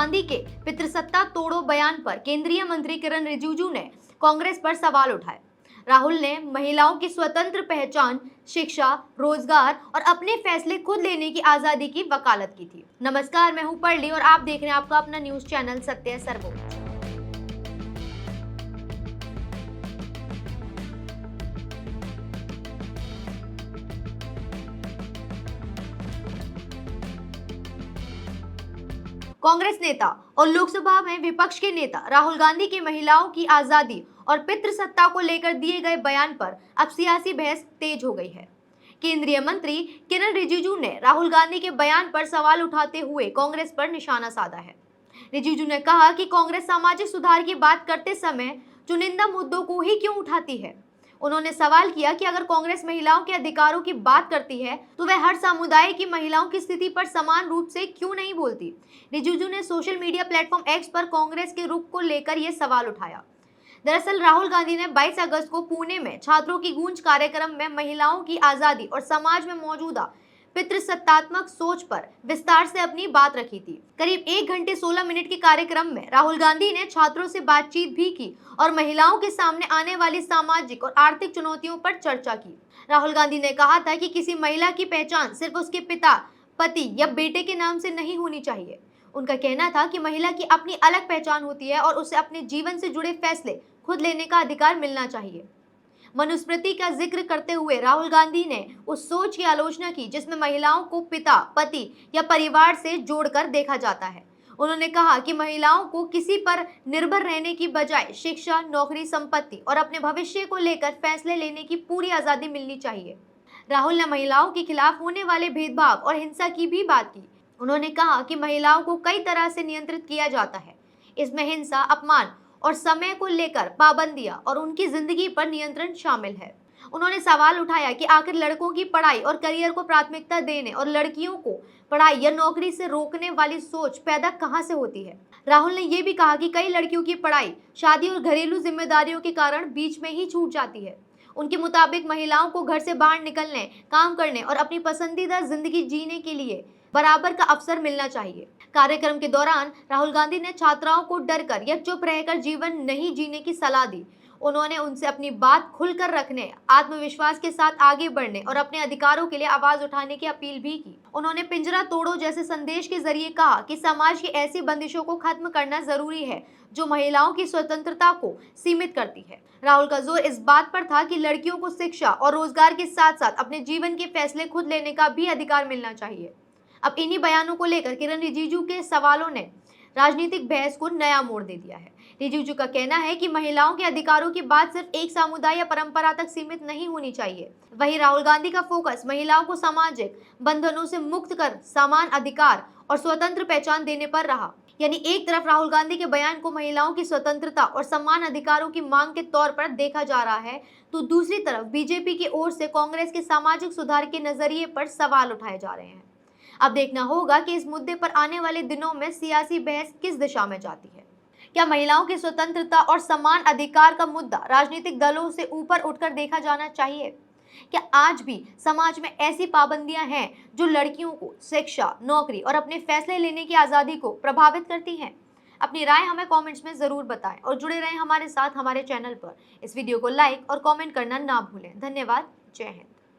गांधी के पितृसत्ता तोड़ो बयान पर केंद्रीय मंत्री किरण रिजिजू ने कांग्रेस पर सवाल उठाए। राहुल ने महिलाओं की स्वतंत्र पहचान, शिक्षा, रोजगार और अपने फैसले खुद लेने की आजादी की वकालत की थी। नमस्कार, मैं हूं पर्ली और आप देख रहे हैं आपका अपना न्यूज चैनल सत्य सर्वोच्च। कांग्रेस नेता और लोकसभा में विपक्ष के नेता राहुल गांधी की महिलाओं की आजादी और पितृसत्ता को लेकर दिए गए बयान पर अब सियासी बहस तेज हो गई है। केंद्रीय मंत्री किरण रिजिजू ने राहुल गांधी के बयान पर सवाल उठाते हुए कांग्रेस पर निशाना साधा है। रिजिजू ने कहा कि कांग्रेस सामाजिक सुधार की बात करते समय चुनिंदा मुद्दों को ही क्यों उठाती है। उन्होंने सवाल किया कि अगर कांग्रेस महिलाओं के अधिकारों की बात करती है तो वह हर समुदाय की महिलाओं की स्थिति पर समान रूप से क्यों नहीं बोलती। रिजिजू ने सोशल मीडिया प्लेटफॉर्म एक्स पर कांग्रेस के रुख को लेकर यह सवाल उठाया। दरअसल राहुल गांधी ने 22 अगस्त को पुणे में छात्रों की गूंज कार्यक्रम में महिलाओं की आजादी और समाज में मौजूदा पितृसत्तात्मक सोच पर विस्तार से अपनी बात रखी थी। करीब 1 घंटे 16 मिनट के कार्यक्रम में राहुल गांधी ने छात्रों से बातचीत भी की और महिलाओं के सामने आने वाली सामाजिक और आर्थिक चुनौतियों पर चर्चा की। राहुल गांधी ने कहा था कि किसी महिला की पहचान सिर्फ उसके पिता, पति या बेटे के नाम से नहीं होनी चाहिए। उनका कहना था कि महिला की अपनी अलग पहचान होती है और उसे अपने जीवन से जुड़े फैसले खुद लेने का अधिकार मिलना चाहिए। मनुस्मृति का जिक्र करते हुए राहुल गांधी ने उस सोच की आलोचना की जिसमें महिलाओं को पिता, पति या परिवार से जोड़कर देखा जाता है। उन्होंने कहा कि महिलाओं को किसी पर निर्भर रहने की बजाय शिक्षा, नौकरी, संपत्ति और अपने भविष्य को लेकर फैसले लेने की पूरी आजादी मिलनी चाहिए। राहुल ने महिलाओं के खिलाफ होने वाले भेदभाव और हिंसा की भी बात की। उन्होंने कहा कि महिलाओं को कई तरह से नियंत्रित किया जाता है। इसमें हिंसा, अपमान और समय को लेकर पाबंदियां और उनकी जिंदगी पर नियंत्रण शामिल है। उन्होंने सवाल उठाया कि आखिर लड़कों की पढ़ाई और करियर को प्राथमिकता देने और लड़कियों को पढ़ाई या नौकरी से रोकने वाली सोच पैदा कहां से होती है। राहुल ने यह भी कहा कि कई लड़कियों की पढ़ाई शादी और घरेलू जिम्मेदारियों के कारण बीच में ही छूट जाती है। उनके मुताबिक महिलाओं को घर से बाहर निकलने, काम करने और अपनी पसंदीदा जिंदगी जीने के लिए बराबर का अवसर मिलना चाहिए। कार्यक्रम के दौरान राहुल गांधी ने छात्राओं को डरकर या चुप रहकर जीवन नहीं जीने की सलाह दी। उन्होंने उनसे अपनी बात खुलकर रखने, आत्मविश्वास के साथ आगे बढ़ने और अपने अधिकारों के लिए आवाज उठाने की अपील भी की। उन्होंने पिंजरा तोड़ो जैसे संदेश के जरिए कहा कि समाज की ऐसी बंदिशों को खत्म करना जरूरी है जो महिलाओं की स्वतंत्रता को सीमित करती है। राहुल का जोर इस बात पर था कि लड़कियों को शिक्षा और रोजगार के साथ साथ अपने जीवन के फैसले खुद लेने का भी अधिकार मिलना चाहिए। अब इन्हीं बयानों को लेकर किरण रिजिजू के सवालों ने राजनीतिक बहस को नया मोड़ दे दिया है। रिजिजू का कहना है कि महिलाओं के अधिकारों की बात सिर्फ एक समुदाय या परंपरा तक सीमित नहीं होनी चाहिए। वहीं राहुल गांधी का फोकस महिलाओं को सामाजिक बंधनों से मुक्त कर समान अधिकार और स्वतंत्र पहचान देने पर रहा। यानी एक तरफ राहुल गांधी के बयान को महिलाओं की स्वतंत्रता और समान अधिकारों की मांग के तौर पर देखा जा रहा है, तो दूसरी तरफ बीजेपी की ओर से कांग्रेस के सामाजिक सुधार के नजरिए पर सवाल उठाए जा रहे हैं। अब देखना होगा कि इस मुद्दे पर आने वाले दिनों में सियासी बहस किस दिशा में जाती है। क्या महिलाओं की स्वतंत्रता और समान अधिकार का मुद्दा राजनीतिक दलों से ऊपर उठकर देखा जाना चाहिए? क्या आज भी समाज में ऐसी पाबंदियां हैं जो लड़कियों को शिक्षा, नौकरी और अपने फैसले लेने की आजादी को प्रभावित करती हैं? अपनी राय हमें कमेंट्स में जरूर बताएं और जुड़े रहें हमारे साथ हमारे चैनल पर। इस वीडियो को लाइक और कमेंट करना ना भूलें। धन्यवाद। जय हिंद।